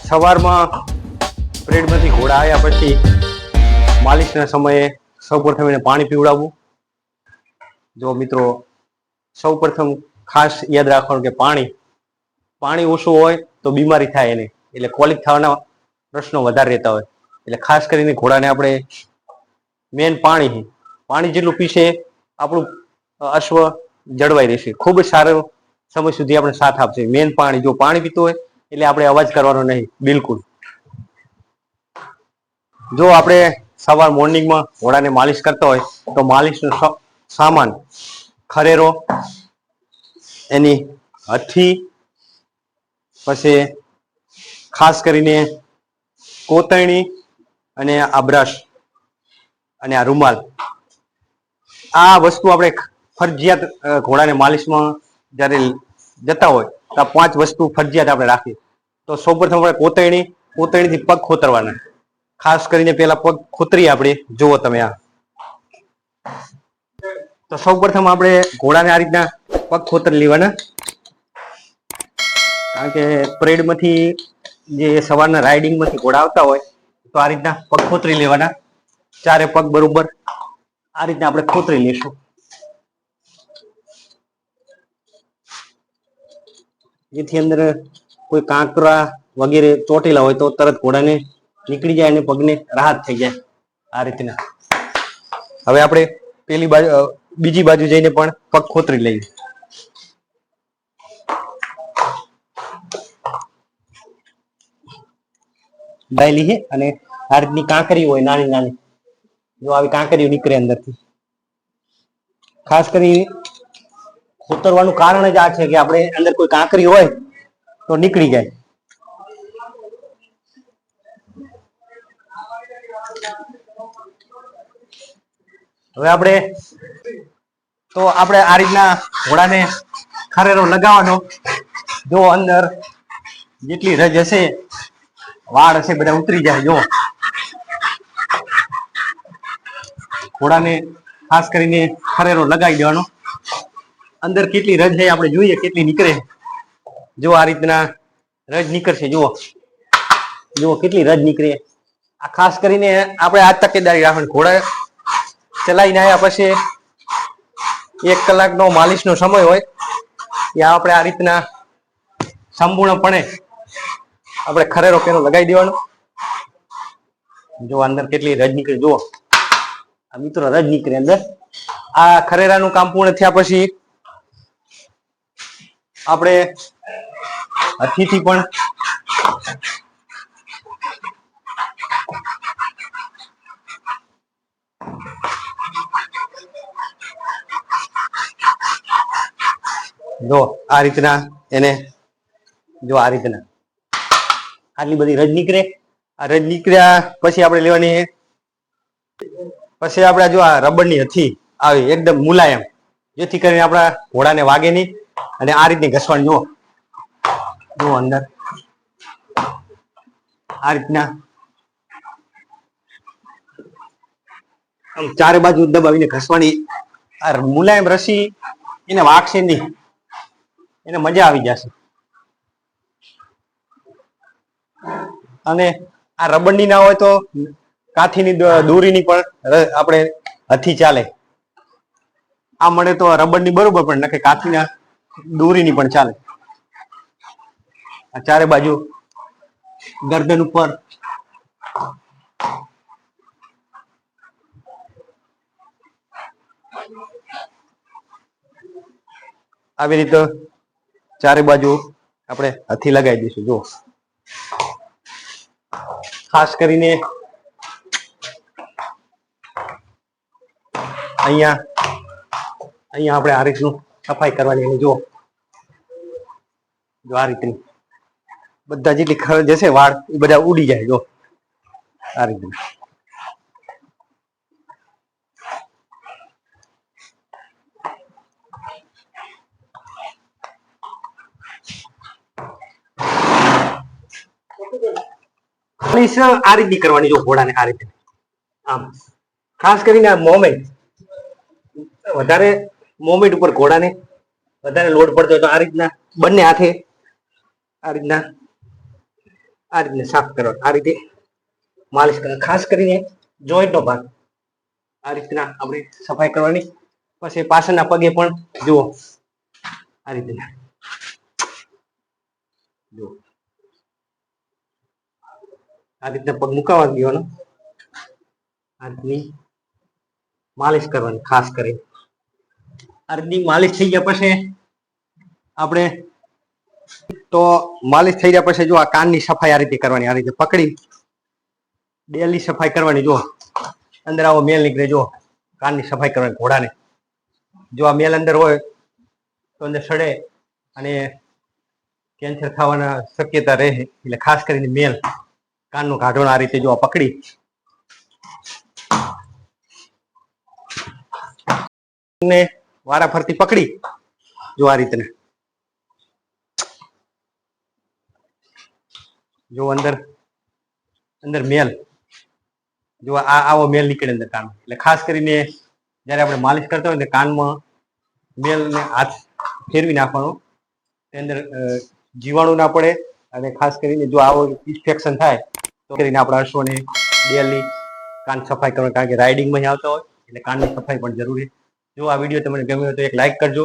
સવારમાં પરેડમાંથી ઘોડા આવ્યા પછી માલિશના સમયે સૌપ્રથમ એને પાણી પીવડાવવું. જો મિત્રો, સૌપ્રથમ ખાસ યાદ રાખવાનું કે પાણી ઓછું હોય તો બીમારી થાય એને, એટલે કોલિક થવાના પ્રશ્નો વધારે રહેતા હોય. એટલે ખાસ કરીને ઘોડાને આપણે મેન પાણી જેટલું પીશે આપણું અશ્વ જળવાઈ રહેશે. ખૂબ જ સારો સમય સુધી આપણે સાથ આપશે. મેન પાણી, જો પાણી પીતું હોય એટલે આપણે અવાજ કરવાનો નહીં બિલકુલ. જો આપણે સવાર મોર્નિંગમાં ઘોડાને માલિશ કરતા હોય તો માલિશનો સામાન ખરેરો, એની હઠી, પછી ખાસ કરીને કોતરણી અને આ બ્રશ અને આ રૂમાલ, આ વસ્તુ આપણે ફરજિયાત ઘોડાને માલિશમાં જ્યારે જતા હોય તો આ 5 વસ્તુ ફરજિયાત આપણે રાખીએ. તો સૌપ્રથમ આપણે કોતરણીથી પગ ખોતરવાના. ખાસ કરીને પેલા પગ ખોતરી આપણે જુઓ તમે આ. તો સૌપ્રથમ આપણે ઘોડાને આ રીતના પગ ખોતરી લેવાના, કારણ કે પરેડમાંથી જે સવારના રાઇડિંગમાંથી ઘોડા આવતા હોય તો આ રીતના પગ ખોતરી લેવાના. ચારે પગ બરોબર આ રીતના આપણે ખોતરી લેશું. જેથી અંદર કોઈ કાંકરા વગેરે ચોટેલા હોય તો તરત ઘોડાને નીકળી જાય અને પગને રાહત થઈ જાય. આ રીતના હવે આપણે બીજી બાજુ જઈને પણ પગ ખોતરી લઈએ. ડાયલી છે અને આ રીતની કાંકરી હોય નાની નાની, જો આવી કાંકરીઓ નીકળે અંદરથી. ખાસ કરી ખોતરવાનું કારણ જ આ છે કે આપણે અંદર કોઈ કાંકરી હોય તો નીકળી જાય. હવે આપણે આ રીતના ઘોડાને ખરેરો લગાવવાનો. જો અંદર જેટલી રજ હશે, વાળ હશે, બધા ઉતરી જાય. જો ઘોડાને ખાસ કરીને ખરેરો લગાવી દેવાનો. અંદર કેટલી રજ છે આપણે જોઈએ, કેટલી નીકળે. જો આ રીતના રજ નીકળશે. જુઓ કેટલી રજ નીકળે. આ ખાસ કરીને આપણે આ તકેદારી રાખવાની. ઘોડા ચલાવીને આવ્યા પછી 1 કલાકનો માલિશનો સમય હોય ત્યાં આપણે આ રીતના સંપૂર્ણપણે આપણે ખરેરો પેલો લગાવી દેવાનો. જો અંદર કેટલી રજ નીકળે. જુઓ આ મિત્રો, રજ નીકળે અંદર. આ ખરેરાનું કામ પૂર્ણ થયા પછી આપણે હથીથી પણ જો આ રીતના એને, જો આ રીતના આટલી બધી રજ નીકળે. આ રજ નીકળ્યા પછી આપણે લેવાની, પછી આપણે જો આ રબરની હથી આવી એકદમ મુલાયમ, જેથી કરીને આપણા ઘોડાને વાગે નહીં. અને આ રીતની ઘસવાની. જુઓ અંદર આ રીતના ચારે બાજુ દબાવીને ઘસવાની. આ મુલાયમ રસી એને વાગશે નહીં, એને મજા આવી જશે. અને આ રબરની ના હોય તો કાથીની દોરીની પણ આપણે હથી ચાલે. આ મળે તો રબરની બરોબર, પણ નકે કાથીના દોરીની પણ ચાલે. આ ચારે બાજુ ગરદન ઉપર આવી રીતે ચારે બાજુ આપણે હથી લગાવી દઈશું. જો ખાસ કરીને અહીંયા આપણે આ રીતનું સફાઈ કરવાની. જો આ રીતની બધા જેટલી ખરજ હશે વાળ એ બધા ઉડી જાય. જો આ રીતનું. આ રીતની કરવાની. જો ઘોડાને આ રીતે આમ, ખાસ કરીને વધારે મોમેન્ટ ઉપર ઘોડાને વધારે લોડ પડતો હોય તો આ રીતના બંને હાથે આ આ રીતે સાફ કરવાનો, આ રીતે માલિશ કરવાની. ખાસ કરીને જોઈન્ટનો ભાગ આ રીતના આપણે સફાઈ કરવાની. પછી પાછળના પગે પણ જુઓ આ રીતે જુઓ, આ રીતના પગ મુકાવા દેવાનો, આ રીતની માલિશ કરવાની. ખાસ કરી આ રીતની માલિશ થઈ ગયા પછી આપણે તો માલિશ થઈ ગયા પછી જો આ કાનની સફાઈ આ રીતે કરવાની. આ રીતે પકડી ડેલી સફાઈ કરવાની. જો અંદર આવો મેલ નીકળે, જો કાનની સફાઈ કરવાની ઘોડાને. જો આ મેલ અંદર હોય તો અંદર સડે અને કેન્સર થવાના શક્યતા રહે. એટલે ખાસ કરીને મેલ કાનનો કાઢવાનો. આ રીતે જો આ પકડી ને વારા ફરતી પકડી જો આ રીતના જો અંદર અંદર મેલ જો આવો મેલ નીકળે અંદર કાન. એટલે ખાસ કરીને જયારે આપણે માલિશ કરતા હોય ને કાનમાં મેલ ને હાથ ફેરવી નાખવાનો, તે અંદર જીવાણુ ના પડે. અને ખાસ કરીને જો આવો ઇન્ફેક્શન થાય તો કરીને આપણા હર્ષોને ડેલી કાન સફાઈ કરવાની. કારણ કે રાઇડિંગમાં આવતા હોય એટલે કાનની સફાઈ પણ જરૂરી. જો આ વિડીયો તમને ગમ્યો હોય તો એક લાઈક કરજો.